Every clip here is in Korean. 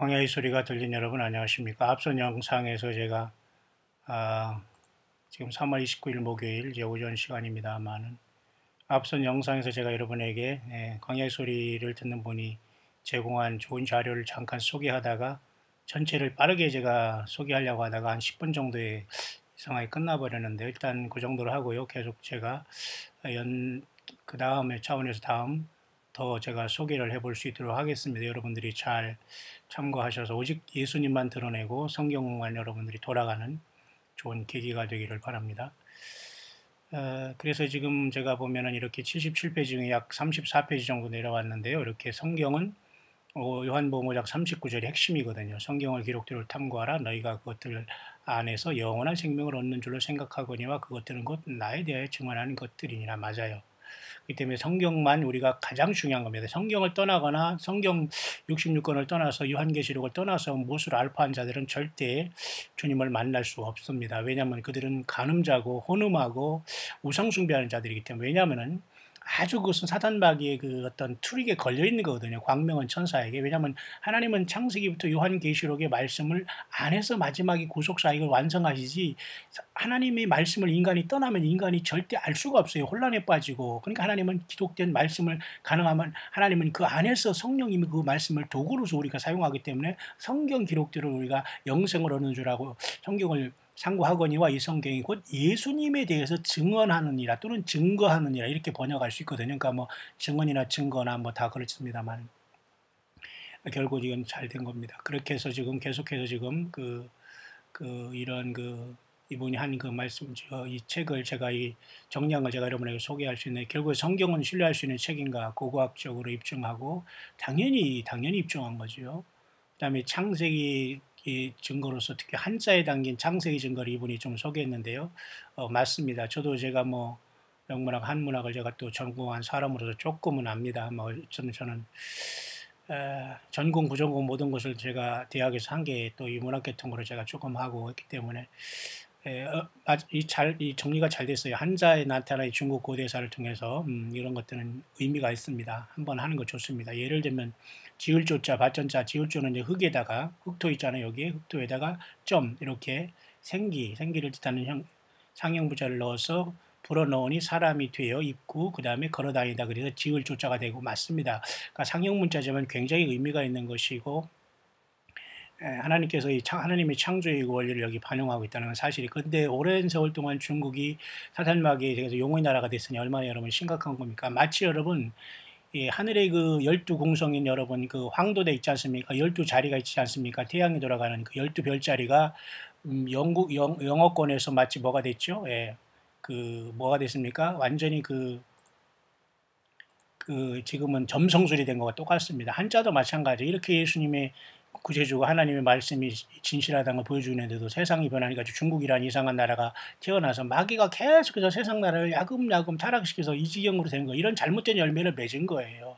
광야의 소리가 들린 여러분 안녕하십니까? 앞선 영상에서 제가 아, 지금 3월 29일 목요일 이제 오전 시간입니다만은 앞선 영상에서 제가 여러분에게 광야의 소리를 듣는 분이 제공한 좋은 자료를 잠깐 소개하다가 전체를 빠르게 제가 소개하려고 하다가 한 10분 정도에 이상하게 끝나버렸는데 일단 그 정도로 하고요. 계속 제가 그 다음에 차원에서 다음 더 제가 소개를 해볼 수 있도록 하겠습니다. 여러분들이 잘 참고하셔서 오직 예수님만 드러내고 성경만 여러분들이 돌아가는 좋은 계기가 되기를 바랍니다. 그래서 지금 제가 보면은 이렇게 77페이지 중에 약 34페이지 정도 내려왔는데요. 이렇게 성경은 요한복음 5장 39절이 핵심이거든요. 성경을 기록대로 탐구하라. 너희가 그것들 안에서 영원한 생명을 얻는 줄로 생각하거니와 그것들은 곧 나에 대하여 증언하는 것들이니라. 맞아요. 그렇기 때문에 성경만 우리가 가장 중요한 겁니다. 성경을 떠나거나 성경 66권을 떠나서 요한계시록을 떠나서 무엇을 알파한 자들은 절대 주님을 만날 수 없습니다. 왜냐하면 그들은 간음자고 혼음하고 우상숭배하는 자들이기 때문에. 왜냐하면 아주 그것은 사단 마귀의 그 어떤 트릭에 걸려 있는 거거든요. 광명한 천사에게. 왜냐하면 하나님은 창세기부터 요한계시록의 말씀을 안에서 마지막에 구속 사역을 완성하시지, 하나님의 말씀을 인간이 떠나면 인간이 절대 알 수가 없어요. 혼란에 빠지고. 그러니까 하나님은 기록된 말씀을 가능하면 하나님은 그 안에서 성령님이 그 말씀을 도구로서 우리가 사용하기 때문에 성경 기록대로 우리가 영생을 얻는 줄 알고 성경을 상고하거니와 이 성경이 곧 예수님에 대해서 증언하느니라 또는 증거하느니라 이렇게 번역할 수 있거든요. 그러니까 뭐 증언이나 증거나 뭐 다 그렇습니다만 결국 이건 잘 된 겁니다. 그렇게 해서 지금 계속해서 지금 이런 이분이 한 그 말씀, 이 책을 제가 이 정량을 제가 여러분에게 소개할 수 있는, 결국 성경은 신뢰할 수 있는 책인가 고고학적으로 입증하고 당연히 입증한 거죠. 그다음에 창세기 이 증거로서 특히 한자에 담긴 창세기 증거를 이분이 좀 소개했는데요. 맞습니다. 저도 제가 뭐 영문학, 한문학을 제가 또 전공한 사람으로서 조금은 압니다. 뭐 저는 전공, 부전공 모든 것을 제가 대학에서 한 게 또 이 문학계통으로 제가 조금 하고 있기 때문에 이 정리가 잘 됐어요. 한자에 나타나는 중국 고대사를 통해서 이런 것들은 의미가 있습니다. 한번 하는 거 좋습니다. 예를 들면 지을조자, 받전자, 지을조는 이제 흙에다가 흙토 있잖아요. 여기에 흙토에다가 점 이렇게 생기를 뜻하는 상형부자를 넣어서 불어넣으니 사람이 되어 있고 그 다음에 걸어다니다 그래서 지을조자가 되고 맞습니다. 그러니까 상형문자지만 굉장히 의미가 있는 것이고 하나님께서 하나님의 창조의 원리를 여기 반영하고 있다는 사실이. 근데 오랜 세월 동안 중국이 사탄 마귀에 대해서 용의 나라가 됐으니 얼마나 여러분 심각한 겁니까? 마치 여러분 하늘의 그 12궁성인 여러분 그 황도대 있지 않습니까? 12자리가 있지 않습니까? 태양이 돌아가는 그 12별자리가 영어권에서 마치 뭐가 됐죠? 뭐가 됐습니까? 완전히 지금은 점성술이 된 것과 똑같습니다. 한자도 마찬가지. 이렇게 예수님의 구세주가 하나님의 말씀이 진실하다는 걸 보여주는데도 세상이 변하니까 중국이라는 이상한 나라가 태어나서 마귀가 계속해서 세상 나라를 야금야금 타락시켜서 이 지경으로 된 거, 이런 잘못된 열매를 맺은 거예요.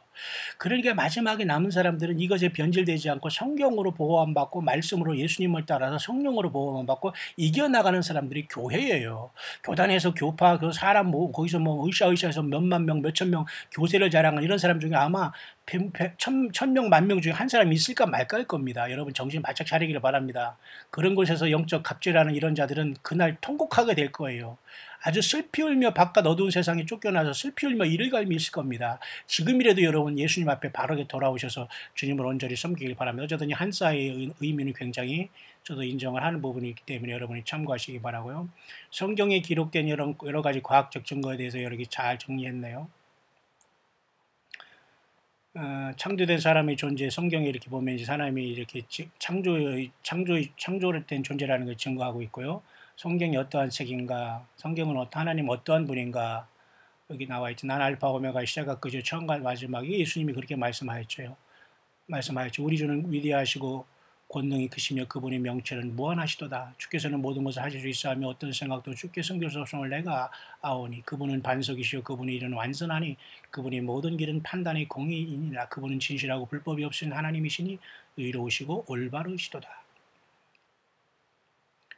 그러니까 마지막에 남은 사람들은 이것에 변질되지 않고 성경으로 보호만 받고 말씀으로 예수님을 따라서 성령으로 보호만 받고 이겨나가는 사람들이 교회예요. 교단에서 교파, 그 사람 거기서 의사에서 몇만 명, 몇천 명 교세를 자랑하는 이런 사람 중에 아마 천명, 만명 중에 한 사람이 있을까 말까일 겁니다. 여러분 정신 바짝 차리기를 바랍니다. 그런 곳에서 영적 갑질하는 이런 자들은 그날 통곡하게 될 거예요. 아주 슬피 울며 바깥 어두운 세상에 쫓겨나서 슬피 울며 이를 갈미 있을 겁니다. 지금이라도 여러분 예수님 앞에 바르게 돌아오셔서 주님을 온전히 섬기길 바랍니다. 어쨌든 한자의 의미는 굉장히 저도 인정을 하는 부분이기 때문에 여러분이 참고하시기 바라고요. 성경에 기록된 여러 가지 과학적 증거에 대해서 여러 개 잘 정리했네요. 창조된 사람의 존재, 성경에 이렇게 보면 이제 사람이 이렇게 창조를 된 존재라는 걸 증거하고 있고요. 성경이 어떠한 책인가, 성경은 하나님 어떠한 분인가, 여기 나와 있죠. 난 알파 오메가 시작과 끝이 처음과 마지막이 예수님이 그렇게 말씀하였죠. 우리 주는 위대하시고 권능이 크시며 그분의 명체는 무한하시도다. 주께서는 모든 것을 하실 수 있어하며 어떤 생각도 주께 섬길 수 없음을 내가 아오니 그분은 반석이시오 그분의 일은 완전하니 그분의 모든 길은 판단의 공의이니라. 그분은 진실하고 불법이 없으신 하나님이시니 의로우시고 올바르시도다.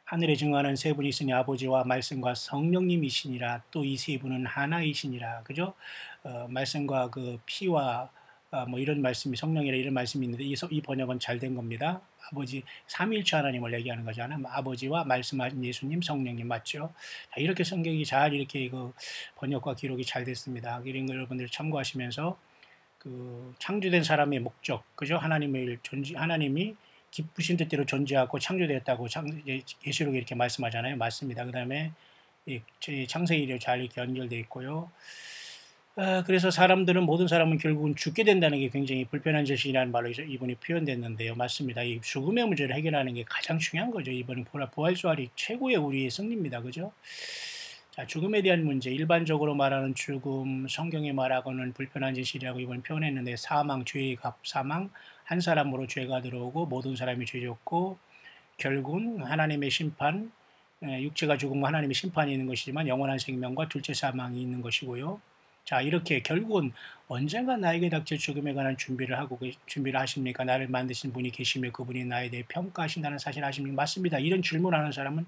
하늘에 증거하는 세 분이 있으니 아버지와 말씀과 성령님이시니라. 또 이 세 분은 하나이시니라. 그죠? 말씀과 그 피와 뭐 이런 말씀이 성령이라 이런 말씀이 있는데 이 번역은 잘 된 겁니다. 아버지 삼위일체 하나님을 얘기하는 거잖아요. 아버지와 말씀하신 예수님, 성령님 맞죠? 자, 이렇게 성경이 잘 이렇게 그 번역과 기록이 잘 됐습니다. 이런 거 여러분들 참고하시면서 그 창조된 사람의 목적, 그죠? 하나님이 기쁘신 뜻대로 존재하고 창조되었다고 계시록에 이렇게 말씀하잖아요. 맞습니다. 그 다음에 창세기로 잘 이렇게 연결되어 있고요. 그래서 모든 사람은 결국은 죽게 된다는 게 굉장히 불편한 진실이라는 말로 이분이 표현됐는데요. 맞습니다. 이 죽음의 문제를 해결하는 게 가장 중요한 거죠. 이번은 부활수활이 최고의 우리의 승리입니다. 그죠? 자, 죽음에 대한 문제, 일반적으로 말하는 죽음, 성경에 말하고는 불편한 진실이라고 이번 표현했는데 사망, 죄의 값, 사망, 한 사람으로 죄가 들어오고 모든 사람이 죄졌고 결국은 하나님의 심판, 육체가 죽으면 하나님의 심판이 있는 것이지만 영원한 생명과 둘째 사망이 있는 것이고요. 자, 이렇게 결국은 언젠가 나에게 닥칠 죽음에 관한 준비를 하십니까? 나를 만드신 분이 계시며 그분이 나에 대해 평가하신다는 사실 아십니까? 맞습니다. 이런 질문하는 사람은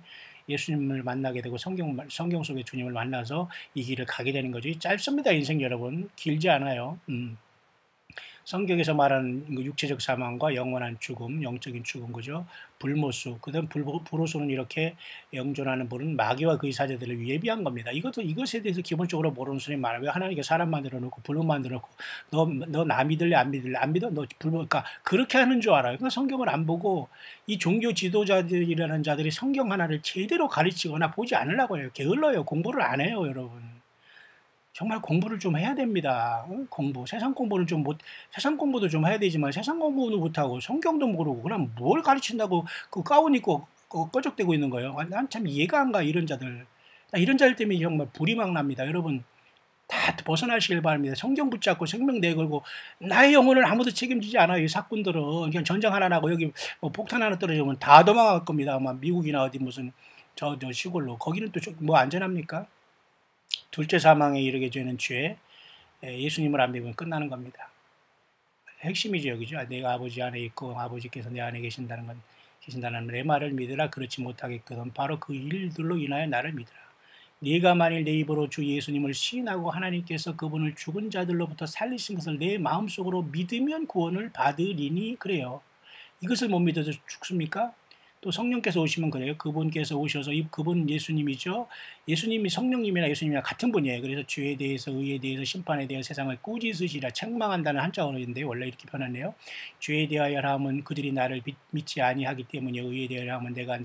예수님을 만나게 되고 성경 속의 주님을 만나서 이 길을 가게 되는 거죠. 짧습니다, 인생 여러분. 길지 않아요. 성경에서 말하는 육체적 사망과 영원한 죽음, 영적인 죽음, 그죠? 불모수, 그다음 불호수는 이렇게 영존하는 불은 마귀와 그의 사제들을 예비한 겁니다. 이것에 대해서 기본적으로 모르는 사람이 많아요. 왜 하나님께 사람 만들어 놓고 불로 만들어 놓고 너 나 믿을래 안 믿을래 안 믿어 너 그러니까 그렇게 하는 줄 알아요. 그러니까 성경을 안 보고 이 종교 지도자들이라는 자들이 성경 하나를 제대로 가르치거나 보지 않으려고 해요. 게을러요. 공부를 안 해요, 여러분. 정말 공부를 좀 해야 됩니다. 세상 공부는 세상 공부도 좀 해야 되지만 세상 공부도 못하고 성경도 모르고 그럼 뭘 가르친다고 그 가운 입고 꺼적대고 있는 거예요. 난 참 이해가 안 가, 이런 자들. 이런 자들 때문에 정말 불이 막 납니다. 여러분, 다 벗어나시길 바랍니다. 성경 붙잡고 생명 내걸고 나의 영혼을 아무도 책임지지 않아요. 이 사꾼들은 그냥 전쟁 하나 나고 여기 뭐 폭탄 하나 떨어지면 다 도망갈 겁니다. 아마 미국이나 어디 무슨 저 시골로. 거기는 또 뭐 안전합니까? 둘째 사망에 이르게 되는 죄, 예수님을 안 믿으면 끝나는 겁니다. 핵심이죠, 여기죠. 내가 아버지 안에 있고 아버지께서 내 안에 계신다는 내 말을 믿으라. 그렇지 못하겠거든 바로 그 일들로 인하여 나를 믿으라. 네가 만일 내 입으로 주 예수님을 시인하고 하나님께서 그분을 죽은 자들로부터 살리신 것을 내 마음속으로 믿으면 구원을 받으리니. 그래요. 이것을 못 믿어서 죽습니까? 또 성령께서 오시면 그래요. 그분께서 오셔서 그분 예수님이죠. 예수님이 성령님이나 예수님이나 같은 분이에요. 그래서 죄에 대해서 의에 대해서 심판에 대해서 세상을 꾸짖으시라. 책망한다는 한자어인데 원래 이렇게 변하네요. 죄에 대하여 함은 그들이 나를 믿지 아니하기 때문이요. 의에 대하여 함은 내가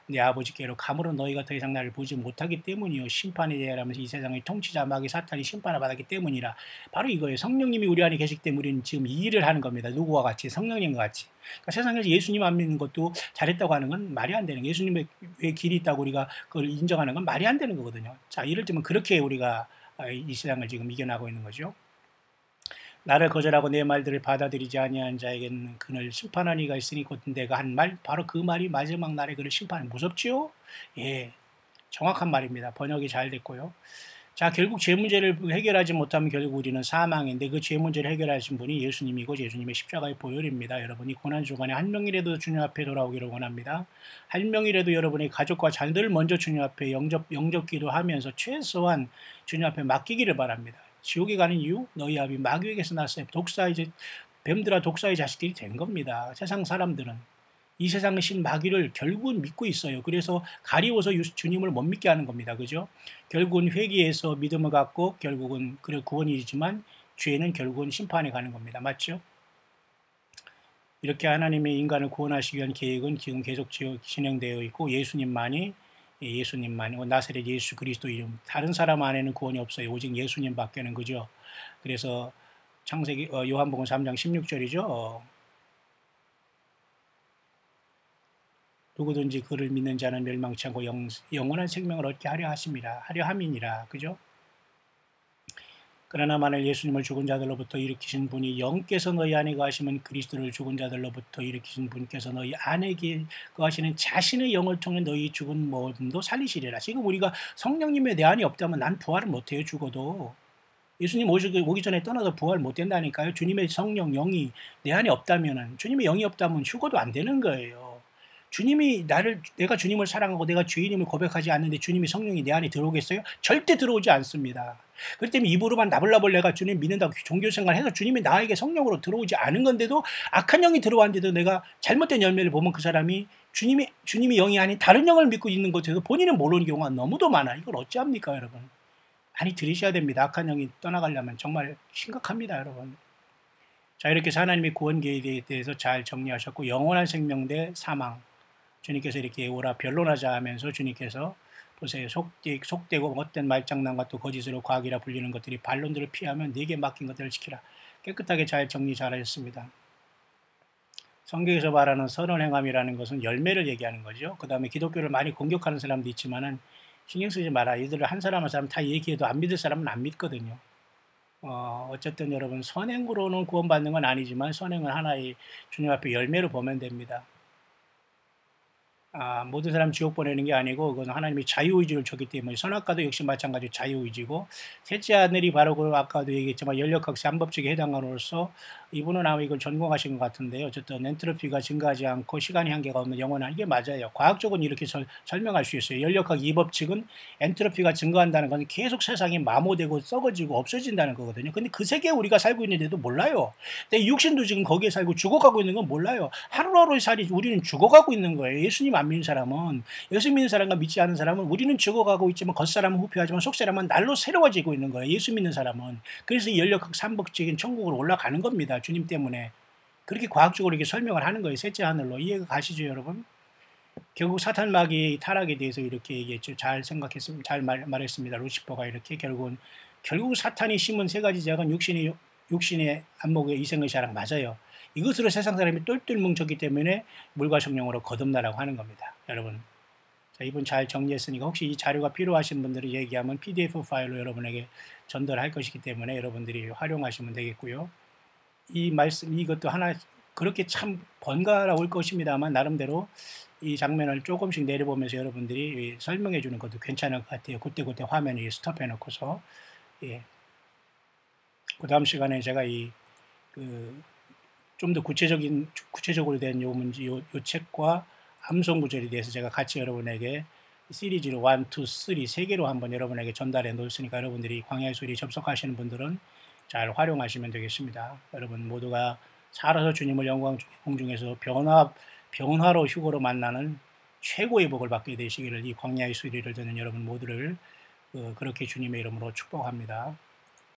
내 아버지께로 감으로 너희가 더 이상 나를 보지 못하기 때문이요. 심판에 대하여 함은 이 세상의 통치자 마귀 사탄이 심판을 받았기 때문이라. 바로 이거예요. 성령님이 우리 안에 계시기 때문에 우리는 지금 이 일을 하는 겁니다. 누구와 같이? 성령님과 같이. 그러니까 세상에서 예수님 안 믿는 것도 잘했다고 하는 건 말이 안 되는 거예요. 예수님의 길이 있다고 우리가 그걸 인정하는 건 말이 안 되는 거거든요. 자, 이럴 때면 그렇게 우리가 이 세상을 지금 이겨나고 있는 거죠. 나를 거절하고 내 말들을 받아들이지 아니한 자에게는 그를 심판한 이가 있으니 곧 내가 한 말, 바로 그 말이 마지막 날에 그를 심판해. 무섭지요? 예, 정확한 말입니다. 번역이 잘 됐고요. 자, 결국 죄 문제를 해결하지 못하면 결국 우리는 사망인데 그 죄 문제를 해결하신 분이 예수님이고 예수님의 십자가의 보혈입니다. 여러분이 고난주간에 한 명이라도 주님 앞에 돌아오기를 원합니다. 한 명이라도 여러분의 가족과 자녀들 먼저 주님 앞에 영접 기도하면서 최소한 주님 앞에 맡기기를 바랍니다. 지옥에 가는 이유? 너희 아비 마귀에게서 났어요. 뱀들아 독사의 자식들이 된 겁니다. 세상 사람들은. 이 세상의 신 마귀를 결국은 믿고 있어요. 그래서 가리워서 주님을 못 믿게 하는 겁니다. 그죠? 결국은 회개해서 믿음을 갖고 결국은 그래 구원이지만 죄는 결국은 심판에 가는 겁니다. 맞죠? 이렇게 하나님의 인간을 구원하시기 위한 계획은 지금 계속 진행되어 있고 예수님만이 나사렛 예수 그리스도 이름, 다른 사람 안에는 구원이 없어요. 오직 예수님밖에는. 그죠? 그래서 창세기 요한복음 3장 16절이죠. 누구든지 그를 믿는 자는 멸망치 않고 영원한 생명을 얻게 하려 함이니라. 그죠? 그러나 만일 예수님을 죽은 자들로부터 일으키신 분이 영께서 너희 안에 거하시면 그리스도를 죽은 자들로부터 일으키신 분께서 너희 안에 거하시는 자신의 영을 통해 너희 죽은 몸도 살리시리라. 지금 우리가 성령님의 내 안이 없다면 난 부활을 못해요. 죽어도. 예수님 오기 전에 떠나서 부활 못 된다니까요. 주님의 성령 영이 내 안에 없다면, 주님의 영이 없다면 죽어도 안 되는 거예요. 주님이 내가 주님을 사랑하고 내가 죄인임을 고백하지 않는데 주님이 성령이 내 안에 들어오겠어요? 절대 들어오지 않습니다. 그렇기 때문에 입으로만 나불나불 내가 주님 믿는다고 종교생활 해서 주님이 나에게 성령으로 들어오지 않은 건데도 악한 영이 들어왔는데도 내가 잘못된 열매를 보면 그 사람이 주님이 영이 아닌 다른 영을 믿고 있는 것에서 본인은 모르는 경우가 너무도 많아. 이걸 어찌합니까, 여러분? 많이 들으셔야 됩니다. 악한 영이 떠나가려면 정말 심각합니다, 여러분. 자, 이렇게 해서 하나님의 구원 계획에 대해서 잘 정리하셨고, 영원한 생명 대 사망. 주님께서 이렇게 오라 변론하자 하면서 주님께서 보세요. 속되고 헛된 말장난과 또 거짓으로 과학이라 불리는 것들이 반론들을 피하면 네게 맡긴 것들을 지키라. 깨끗하게 잘 정리 잘하셨습니다. 성경에서 말하는 선언 행함이라는 것은 열매를 얘기하는 거죠. 그 다음에 기독교를 많이 공격하는 사람도 있지만은 신경 쓰지 마라. 이들을 한 사람 한 사람 다 얘기해도 안 믿을 사람은 안 믿거든요. 어쨌든 여러분 선행으로는 구원받는 건 아니지만 선행은 하나의 주님 앞에 열매로 보면 됩니다. 모든 사람 지옥 보내는 게 아니고 그건 하나님이 자유의지를 줬기 때문에 선악과도 역시 마찬가지로 자유의지고 셋째 하늘이 바로 그 아까도 얘기했지만 연력학 3법칙에 해당함으로써 이분은 아마 이걸 전공하신 것 같은데요. 어쨌든 엔트로피가 증가하지 않고 시간이 한계가 없는 영원한 이게 맞아요. 과학적으로는 이렇게 설명할 수 있어요. 연력학 2법칙은 엔트로피가 증가한다는 건 계속 세상이 마모되고 썩어지고 없어진다는 거거든요. 근데 그 세계에 우리가 살고 있는데도 몰라요. 근데 육신도 지금 거기에 살고 죽어가고 있는 건 몰라요. 하루하루의 살이 우리는 죽어가고 있는 거예요. 예수님 안 믿는 사람은 예수 믿는 사람과 믿지 않는 사람은 우리는 죽어가고 있지만 겉사람은 후패하지만 속사람은 날로 새로워지고 있는 거예요. 예수 믿는 사람은. 그래서 이 연력학 3법칙인 천국으로 올라가는 겁니다. 주님 때문에. 그렇게 과학적으로 이렇게 설명을 하는 거예요. 셋째 하늘로. 이해가 가시죠, 여러분? 결국 사탄 마귀의 타락에 대해서 이렇게 얘기했죠. 잘 생각했습니다. 잘 말했습니다. 루시퍼가 이렇게 결국 사탄이 심은 세 가지 죄악은 육신의 안목의 이생의 자랑 맞아요. 이것으로 세상 사람이 똘똘 뭉쳤기 때문에 물과 성령으로 거듭나라고 하는 겁니다. 여러분. 자, 이분 잘 정리했으니까 혹시 이 자료가 필요하신 분들이 얘기하면 PDF 파일로 여러분에게 전달할 것이기 때문에 여러분들이 활용하시면 되겠고요. 이 말씀, 이것도 하나 그렇게 참 번갈아올 것입니다만 나름대로 이 장면을 조금씩 내려보면서 여러분들이 설명해 주는 것도 괜찮을 것 같아요. 그때 화면을 스톱해 놓고서. 예. 그 다음 시간에 제가 좀 더 구체적으로 된 요 문제, 요 책과 암송 구절에 대해서 제가 같이 여러분에게 시리즈로 1, 2, 3, 3개로 한번 여러분에게 전달해 놓았으니까 여러분들이 광야의 소리 접속하시는 분들은 잘 활용하시면 되겠습니다. 여러분 모두가 살아서 주님을 영광 공중에서 변화로 휴거로 만나는 최고의 복을 받게 되시기를 이 광야의 소리를 듣는 여러분 모두를 그렇게 주님의 이름으로 축복합니다.